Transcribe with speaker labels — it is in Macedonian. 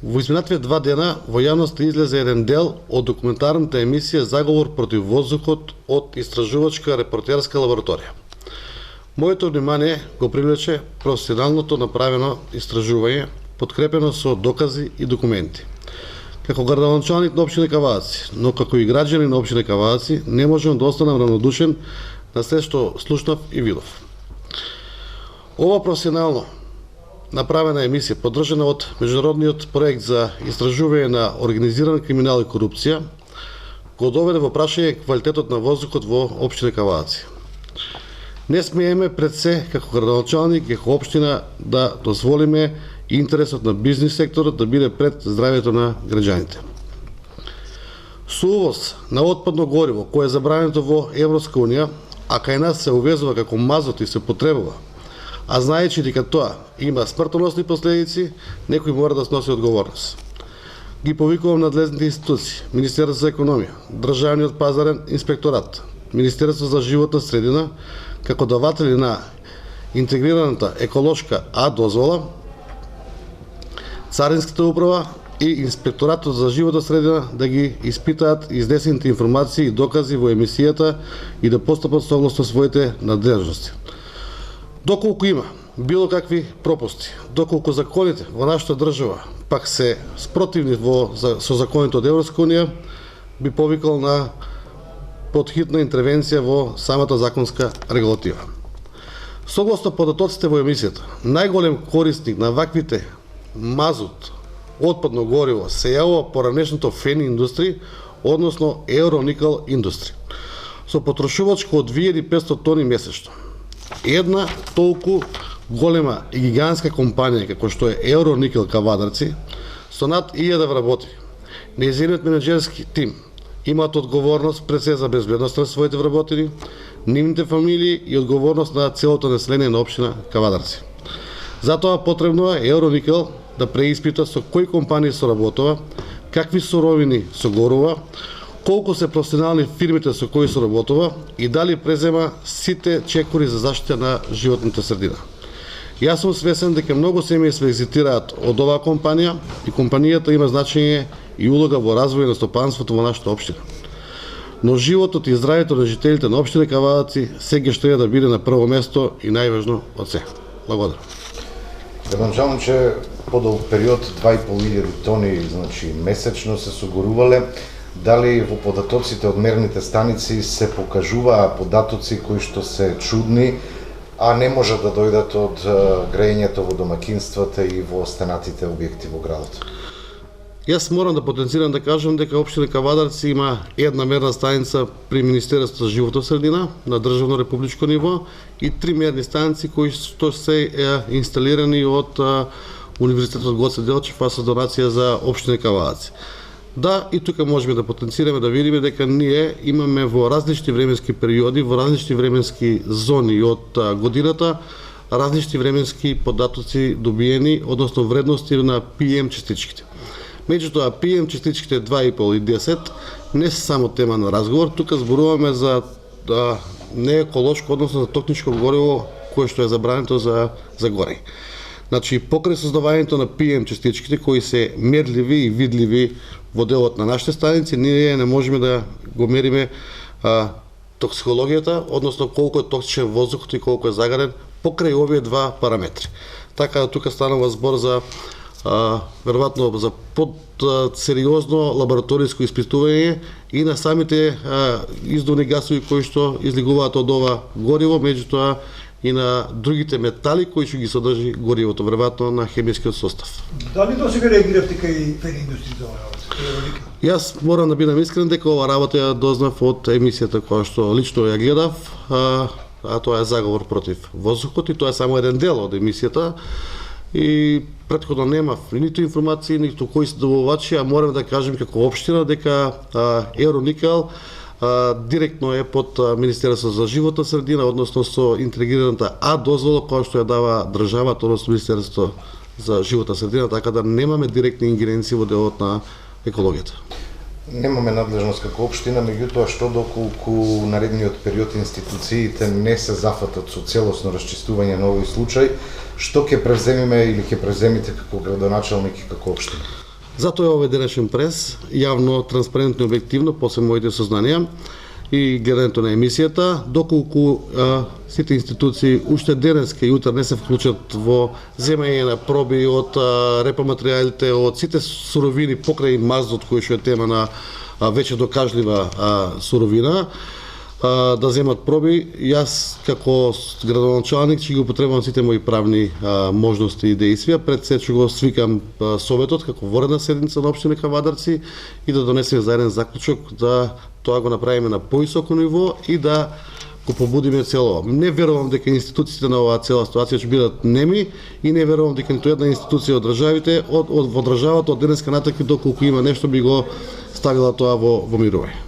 Speaker 1: Во изминативе 2 дена во јавноста излезе еден дел од документарната емисија Заговор против воздухот од истражувачка репортерска лабораторија. Моето внимание го привлече професионалното направено истражување, подкрепено со докази и документи. Како градоначалник на општина Кавадаци, но како и граѓани на општина Кавадаци, не можам да останам равнодушен на се што слушнав и видов. Ова професионално направена емисија, поддржана од меѓународниот проект за истражување на организиран криминал и корупција, го доведе во прашање квалитетот на воздухот во општина Кавадаци. Не смееме пред се како градоначалник и како општина да дозволиме интересот на бизнис секторот да биде пред здравјето на граѓаните. Со увоз на отпадно гориво кое е забрането во Европска унија, а кај нас се увезува како мазот и се потребува, а знаејќи дека тоа има смртоносни последици, некој мора да сноси одговорност. Ги повикувам надлежните институции, Министерство за економија, Државниот пазарен инспекторат, Министерство за животна средина, како даватели на интегрираната еколошка А дозвола, Царинската управа и Инспекторатот за животна средина да ги испитаат изнесените информации и докази во емисијата и да постапат согласно своите надлежности. Доколку има било какви пропусти, доколку законите во нашата држава пак се спротивни со законите од Европска унија, би повикал на подхитна интервенција во самата законска регулатива. Согласно податоците во емисијата, најголем корисник на ваквите мазут, отпадно гориво се јавува поранешното фен индустри, односно Евроникел индустри, со потрошувачка од 2500 тони месечно. Една толку голема и гигантска компанија како што е Евроникел Кавадарци, со над 1000 вработени, нејзиниот менеджерски тим имаат одговорност пред се за безбедноста на своите вработени, нивните фамилии и одговорност на целото население на општина Кавадарци. Затоа потребно е Евроникел да преиспита со кои компании соработува, какви суровини согорува, колку се професионални фирмите со кои соработува и дали презема сите чекори за заштита на животната средина. Јас сум свесен дека многу семеи се екзитираат од оваа компанија и компанијата има значење и улога во развој на стопанството во нашата општина. Но животот и здравјето на жителите на општина Кавадаци сега што е да биде на прво место и најважно од се. Благодарам.
Speaker 2: Градоначалниче, подолг период 2500 тони, значи месечно се согорувале. Дали во податоците од мерните станици се покажуваа податоци кои што се чудни, а не можат да дојдат од грејењето во домакинствата и во останатите објекти во градот?
Speaker 1: Јас морам да потенцирам да кажам дека општина Кавадарци има една мерна станица при Министерството за животна средина на државно републичко ниво и 3 мерни станици кои што се инсталирани од Универзитетот Гоце Делчев, а со донација за општина Кавадаци. Да, и тука можеме да потенцираме да видиме дека ние имаме во различни временски периоди, во различни временски зони од годината, различни временски податоци добиени, односно вредности на PM частичките. Меѓутоа, PM частичките 2,5 и 10 не се само тема на разговор, тука зборуваме за нееколошко, односно за токничко гориво кое што е забрането за горење. Значи, покрај создавањето на PM частичките кои се мерливи и видливи во делот на нашите станици, ние не можеме да го мериме токсикологијата, односно колку е токсичен воздухот и колку е загарен покрај овие два параметри. Така да тука станува збор за веројатно за сериозно лабораториско испитување и на самите издувни гасови кои што излегуваат од ова гориво, меѓутоа и на другите метали кои што ги содржи горивото, веројатно на хемискиот состав.
Speaker 3: Дали досега реагиравте кај фен индустрија за оваа работа?
Speaker 1: Јас морам да бидам искрен дека ова работа ја дознав од емисијата која што лично ја гледав, а тоа е Заговор против воздухот и тоа е само еден дел од емисијата. И претходно немав ниту информации, ниту кои се добавувачи, а морам да кажем како општина дека Евроникел директно е под Министерство за животна средина, односно со интегрираната А дозвола која што ја дава државата, односно Министерство за животна средина, така да немаме директни ингеренции во делот на екологијата.
Speaker 2: Немаме надлежност како општина, меѓутоа што доколку наредниот период институциите не се зафатат со целосно расчистување на овој случај, што ќе превземиме или ќе превземите како градоначалник и како општина?
Speaker 1: Затоа е овој денешен прес, јавно, транспарентно и објективно, после моите сознанија и гледането на емисијата, доколку сите институции уште денеска и утре не се вклучат во земање на проби од репроматеријалите, од сите суровини покрај мазот, кој што е тема на веќе докажлива суровина, да земат проби. Јас како градоначалник ќе ги употребувам сите мои правни можности и действија. Пред се ќе го свикам советот како воредна седница на општина Кавадарци и да донесеме заеден заклучок да тоа го направиме на повисоко ниво и да го побудиме цело. Не верувам дека институциите на оваа цела ситуација ќе бидат неми и не верувам дека ниту една институција од државите во државата од денеска натаму доколку има нешто би го ставила тоа во мировање.